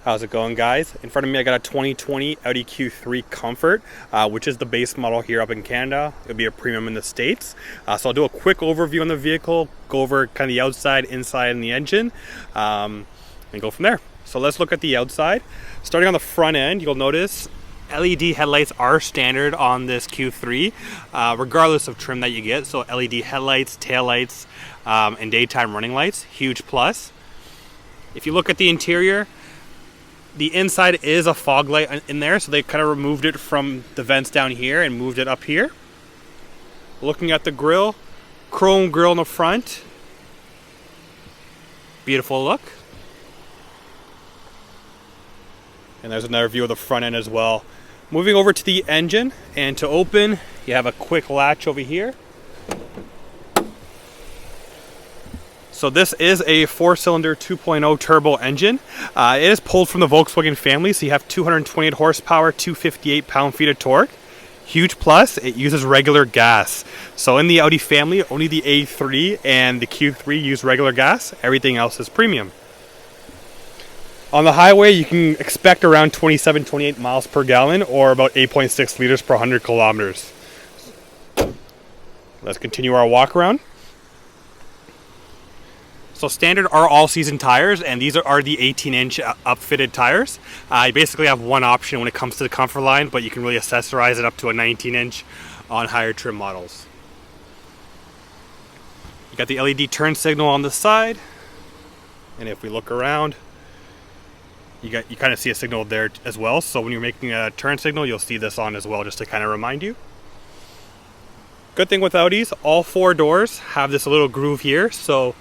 How's it going, guys? In front of me I got a 2020 Audi Q3 Komfort, which is the base model here up in Canada. It'll be a premium in the States. So I'll do a quick overview on the vehicle, go over kind of the outside, inside, and the engine, and go from there. So let's look at the outside. Starting on the front end, you'll notice LED headlights are standard on this Q3, regardless of trim that you get. So LED headlights, tail lights, and daytime running lights, huge plus. If you look at the interior, the inside is a fog light in there, so they kind of removed it from the vents down here and moved it up here. Looking at the grille, chrome grille in the front. Beautiful look. And there's another view of the front end as well. Moving over to the engine, and to open, you have a quick latch over here. So this is a 4-cylinder 2.0 turbo engine. It is pulled from the Volkswagen family, so you have 228 horsepower, 258 pound-feet of torque. Huge plus, it uses regular gas. So in the Audi family, only the A3 and the Q3 use regular gas. Everything else is premium. On the highway, you can expect around 27-28 miles per gallon, or about 8.6 liters per 100 kilometers. Let's continue our walk around. So standard are all-season tires, and these are the 18-inch upfitted tires. You basically have one option when it comes to the Comfort line, but you can really accessorize it up to a 19-inch on higher trim models. You got the LED turn signal on the side, and if we look around, you kind of see a signal there as well. So when you're making a turn signal, you'll see this on as well, just to kind of remind you. Good thing with Audis, all four doors have this little groove here, so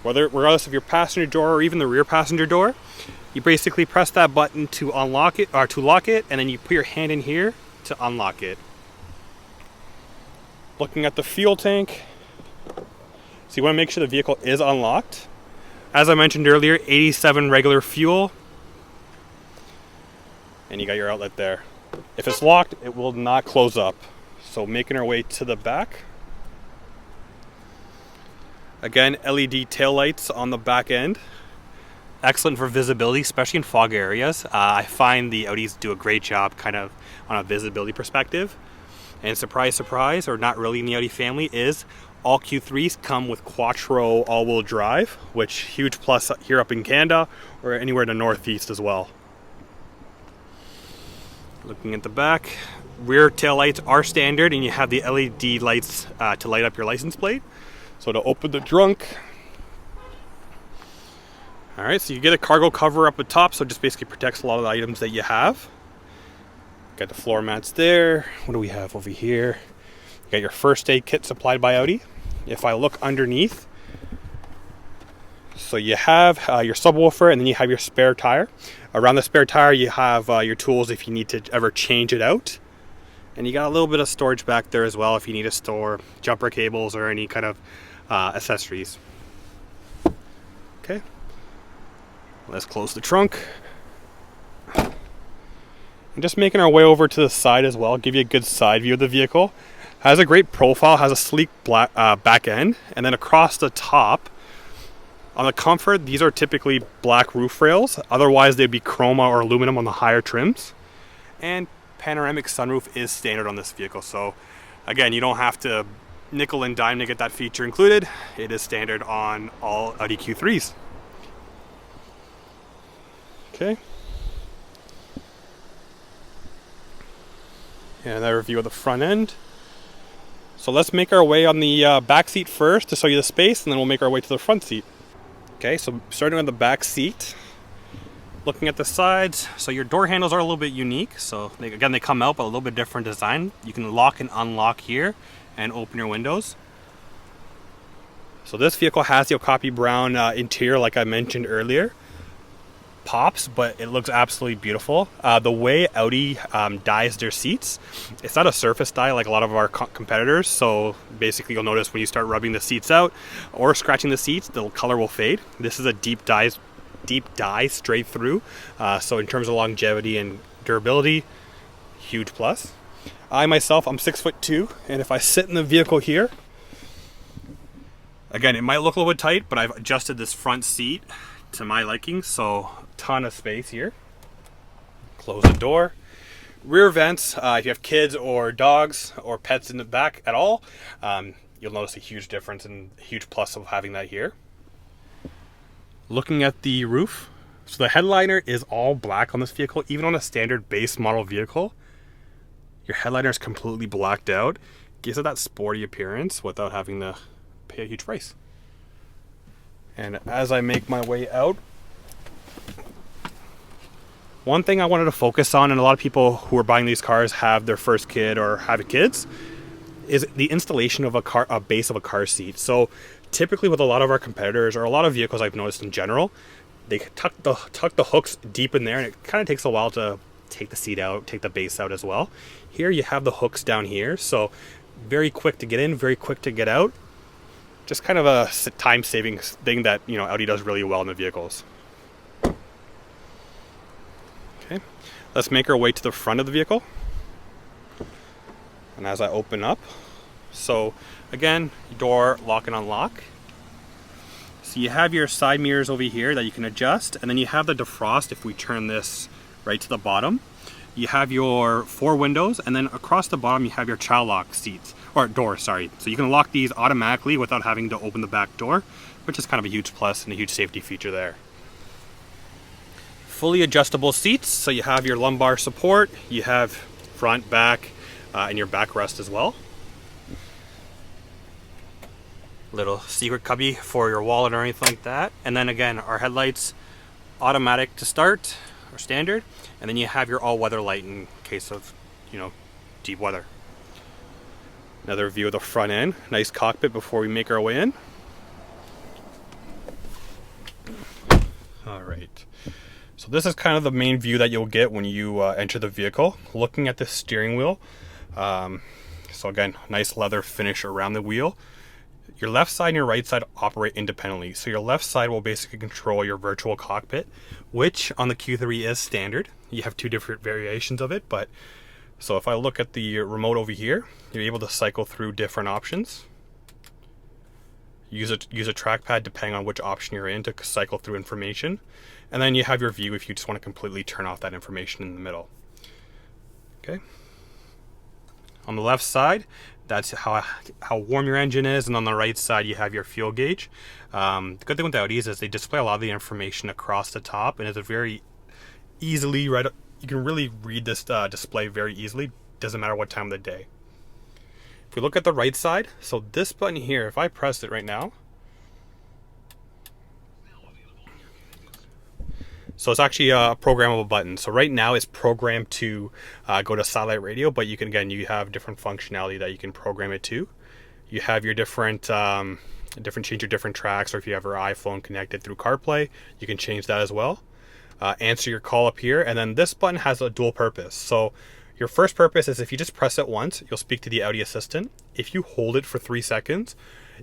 regardless of your passenger door or even the rear passenger door, you basically press that button to unlock it or to lock it, and then you put your hand in here to unlock it. Looking at the fuel tank, so you want to make sure the vehicle is unlocked. As I mentioned earlier, 87 regular fuel, and you got your outlet there. If it's locked, it will not close up. So making our way to the back. Again, LED taillights on the back end. Excellent for visibility, especially in fog areas. I find the Audis do a great job kind of on a visibility perspective. And surprise, surprise, or not really in the Audi family, is all Q3s come with Quattro all-wheel drive, which huge plus here up in Canada or anywhere in the Northeast as well. Looking at the back, rear taillights are standard, and you have the LED lights to light up your license plate. So to open the trunk, all right, so you get a cargo cover up at top, so it just basically protects a lot of the items that you have. Got the floor mats there. What do we have over here? You got your first aid kit supplied by Audi. If I look underneath, so you have your subwoofer, and then you have your spare tire. Around the spare tire, you have your tools if you need to ever change it out. And you got a little bit of storage back there as well if you need to store jumper cables or any kind of accessories. Okay, let's close the trunk. And just making our way over to the side as well, give you a good side view of the vehicle. Has a great profile, has a sleek black, back end, and then across the top, on the Komfort, these are typically black roof rails. Otherwise, they'd be chroma or aluminum on the higher trims. And panoramic sunroof is standard on this vehicle. So again, you don't have to nickel and dime to get that feature included. It is standard on all Audi Q3s. Okay. And another view of the front end. So let's make our way on the back seat first to show you the space, and then we'll make our way to the front seat. Okay, so starting on the back seat, looking at the sides, so your door handles are a little bit unique. So they come out, but a little bit different design. You can lock and unlock here and open your windows. So this vehicle has the copy brown interior, like I mentioned earlier. Pops, but it looks absolutely beautiful. The way Audi dyes their seats, it's not a surface dye like a lot of our competitors. So basically, you'll notice when you start rubbing the seats out or scratching the seats, the color will fade. This is a deep dye straight through. So in terms of longevity and durability, huge plus. I myself, I'm 6'2", and if I sit in the vehicle here, again, it might look a little bit tight, but I've adjusted this front seat to my liking, so ton of space here. Close the door. Rear vents, if you have kids or dogs or pets in the back at all, you'll notice a huge difference and a huge plus of having that here. Looking at the roof, so the headliner is all black on this vehicle. Even on a standard base model vehicle, your headliner is completely blacked out. Gives it that sporty appearance without having to pay a huge price. And as I make my way out, one thing I wanted to focus on, and a lot of people who are buying these cars have their first kid or have kids, is the installation of a base of a car seat. So typically with a lot of our competitors, or a lot of vehicles I've noticed in general, they tuck the hooks deep in there, and it kind of takes a while to take the seat out, take the base out as well. Here you have the hooks down here, so very quick to get in, very quick to get out. Just kind of a time-saving thing that, you know, Audi does really well in the vehicles. Okay, let's make our way to the front of the vehicle. And as I open up, so again, door lock and unlock. So you have your side mirrors over here that you can adjust, and then you have the defrost if we turn this right to the bottom. You have your 4 windows, and then across the bottom you have your child lock seats, or door, sorry. So you can lock these automatically without having to open the back door, which is kind of a huge plus and a huge safety feature there. Fully adjustable seats, so you have your lumbar support, you have front, back, and your backrest as well. Little secret cubby for your wallet or anything like that. And then again, our headlights, automatic to start, or standard. And then you have your all-weather light in case of, you know, deep weather. Another view of the front end. Nice cockpit before we make our way in. All right. So this is kind of the main view that you'll get when you enter the vehicle. Looking at the steering wheel. So again, nice leather finish around the wheel. Your left side and your right side operate independently. So your left side will basically control your virtual cockpit, which on the Q3 is standard. You have 2 different variations of it, but so if I look at the remote over here, you're able to cycle through different options. Use a trackpad depending on which option you're in to cycle through information. And then you have your view if you just want to completely turn off that information in the middle. Okay. On the left side, that's how warm your engine is, and on the right side you have your fuel gauge. The good thing with Audis is they display a lot of the information across the top, and it's a very easily you can really read this display very easily. Doesn't matter what time of the day. If we look at the right side, so this button here, if I press it right now, so it's actually a programmable button. So right now it's programmed to go to satellite radio, but you have different functionality that you can program it to. You have your change your different tracks, or if you have your iPhone connected through CarPlay, you can change that as well. Answer your call up here, and then this button has a dual purpose. So your first purpose is if you just press it once, you'll speak to the Audi Assistant. If you hold it for 3 seconds,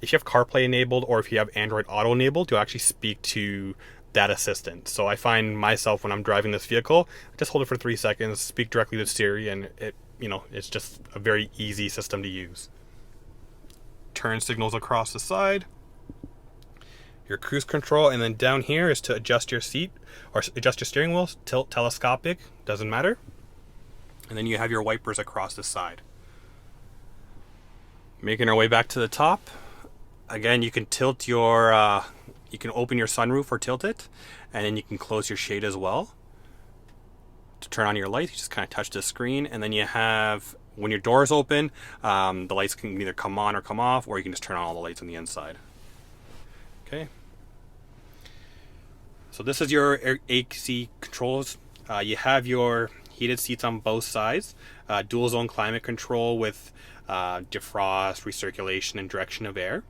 if you have CarPlay enabled or if you have Android Auto enabled, you'll actually speak to that assistant. So I find myself when I'm driving this vehicle, I just hold it for 3 seconds, speak directly to Siri, and it's just a very easy system to use. Turn signals across the side, your cruise control, and then down here is to adjust your seat or adjust your steering wheel, tilt, telescopic, doesn't matter. And then you have your wipers across the side. Making our way back to the top. Again, you can tilt your you can open your sunroof or tilt it, and then you can close your shade as well. To turn on your lights, you just kind of touch the screen, and then you have, when your doors open, the lights can either come on or come off, or you can just turn on all the lights on the inside. Okay. So this is your AC controls. You have your heated seats on both sides, dual zone climate control with defrost, recirculation, and direction of air.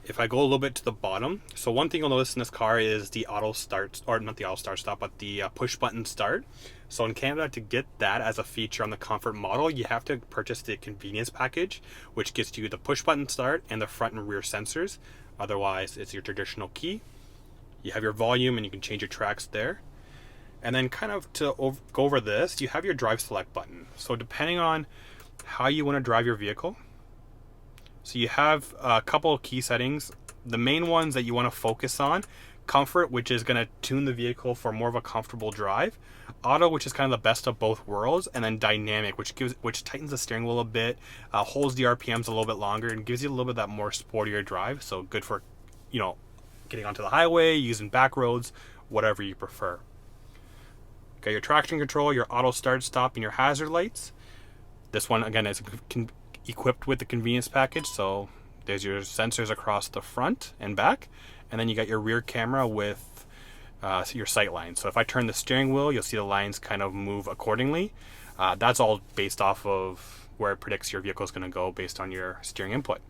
If I go a little bit to the bottom, so one thing you'll notice in this car is the auto start, or not the auto start stop, but the push button start. So in Canada, to get that as a feature on the Comfort model, you have to purchase the convenience package, which gets you the push button start and the front and rear sensors. Otherwise, it's your traditional key. You have your volume, and you can change your tracks there. And then kind of to go over this, you have your drive select button. So depending on how you want to drive your vehicle, so you have a couple of key settings. The main ones that you want to focus on, Comfort, which is going to tune the vehicle for more of a comfortable drive. Auto, which is kind of the best of both worlds, and then Dynamic, which tightens the steering wheel a bit, holds the RPMs a little bit longer, and gives you a little bit of that more sportier drive. So good for, getting onto the highway, using back roads, whatever you prefer. Okay, your traction control, your auto start stop, and your hazard lights. This one again is equipped with the convenience package, so there's your sensors across the front and back, and then you got your rear camera with your sight lines. So if I turn the steering wheel, you'll see the lines kind of move accordingly. That's all based off of where it predicts your vehicle is going to go based on your steering input.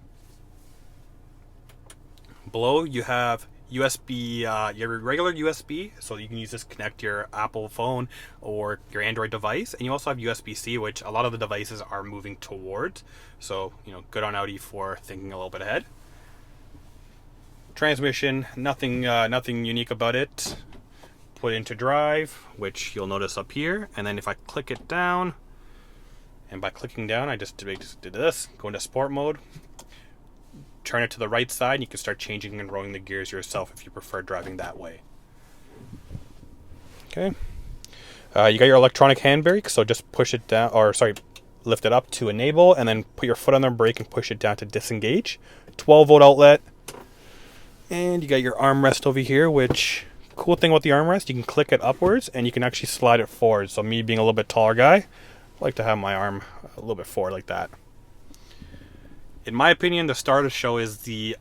Below you have USB, your regular USB, so you can use this to connect your Apple phone or your Android device, and you also have USB-C, which a lot of the devices are moving towards. So good on Audi for thinking a little bit ahead. Transmission, nothing unique about it. Put into drive, which you'll notice up here, and then if I click it down, and by clicking down, I just did this, go into sport mode. Turn it to the right side, and you can start changing and rolling the gears yourself if you prefer driving that way. Okay. You got your electronic handbrake, so just push it down, lift it up to enable, and then put your foot on the brake and push it down to disengage. 12-volt outlet. And you got your armrest over here, which, cool thing with the armrest, you can click it upwards, and you can actually slide it forward. So me being a little bit taller guy, I like to have my arm a little bit forward like that. In my opinion, the star of the show is the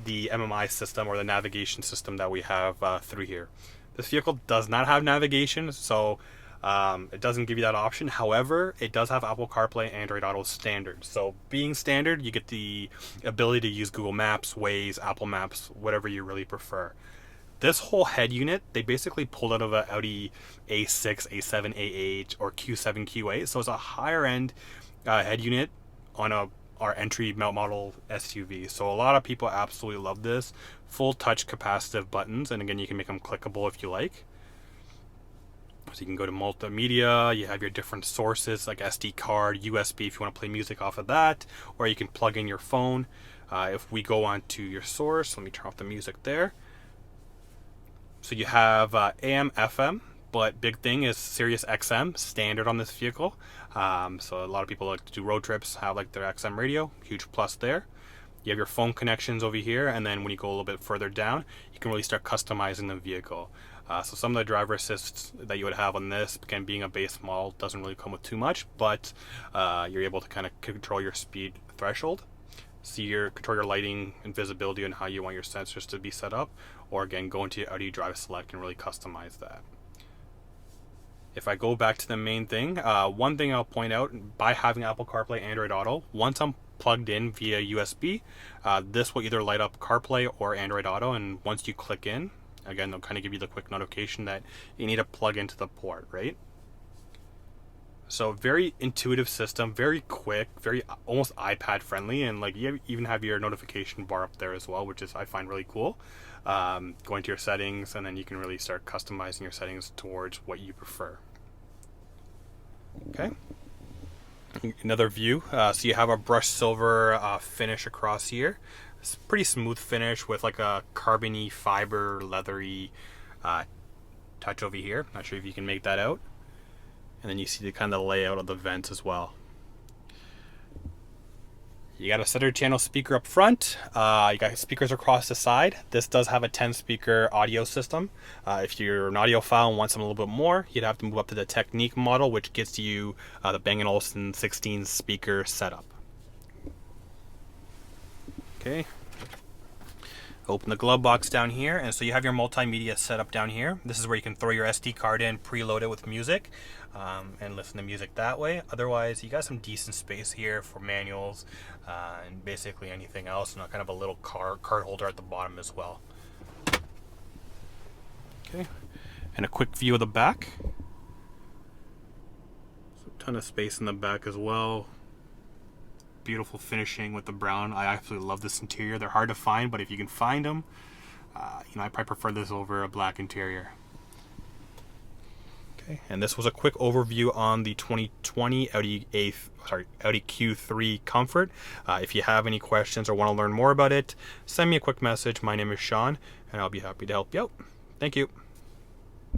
Mmi system, or the navigation system that we have through here. This vehicle does not have navigation, so it doesn't give you that option. However, it does have Apple CarPlay and Android Auto standard. So being standard, you get the ability to use Google Maps, Waze, Apple Maps, whatever you really prefer. This whole head unit, they basically pulled out of an Audi A6, A7, A8, or Q7, Q8. So it's a higher end head unit on our entry model SUV. So a lot of people absolutely love this. Full touch capacitive buttons, and again, you can make them clickable if you like. So you can go to multimedia, you have your different sources like SD card, USB if you want to play music off of that, or you can plug in your phone. If we go on to your source, let me turn off the music there. So you have AM, FM, but big thing is Sirius Xm standard on this vehicle. So a lot of people like to do road trips, have like their XM radio, huge plus there. You have your phone connections over here, and then when you go a little bit further down, you can really start customizing the vehicle. So some of the driver assists that you would have on this, again, being a base model, doesn't really come with too much, but you're able to kind of control your speed threshold. So you control your lighting and visibility and how you want your sensors to be set up, or again, go into Audi Drive Select and really customize that. If I go back to the main thing, one thing I'll point out, by having Apple CarPlay, Android Auto, once I'm plugged in via USB, this will either light up CarPlay or Android Auto, and once you click in, again, they'll kind of give you the quick notification that you need to plug into the port, right? So very intuitive system, very quick, very almost iPad friendly, and like you even have your notification bar up there as well, which is I find really cool. Going to your settings, and then you can really start customizing your settings towards what you prefer. Okay. Another view. So you have a brushed silver finish across here. It's a pretty smooth finish with like a carbony, fiber, leathery touch over here. Not sure if you can make that out. And then you see the kind of layout of the vents as well. You got a center channel speaker up front. You got speakers across the side. This does have a 10-speaker audio system. If you're an audiophile and want something a little bit more, you'd have to move up to the Technique model, which gets you the Bang & Olufsen 16 speaker setup. Okay. Open the glove box down here, and so you have your multimedia setup down here. This is where you can throw your SD card in, preload it with music, and listen to music that way. Otherwise, you got some decent space here for manuals and basically anything else, and kind of a little card holder at the bottom as well. Okay, and a quick view of the back. So a ton of space in the back as well. Beautiful finishing with the brown. I absolutely love this interior. They're hard to find, but if you can find them, I probably prefer this over a black interior. Okay, and this was a quick overview on the 2020 Audi Q3 Komfort. If you have any questions or want to learn more about it, send me a quick message. My name is Sean, and I'll be happy to help you out. Thank you.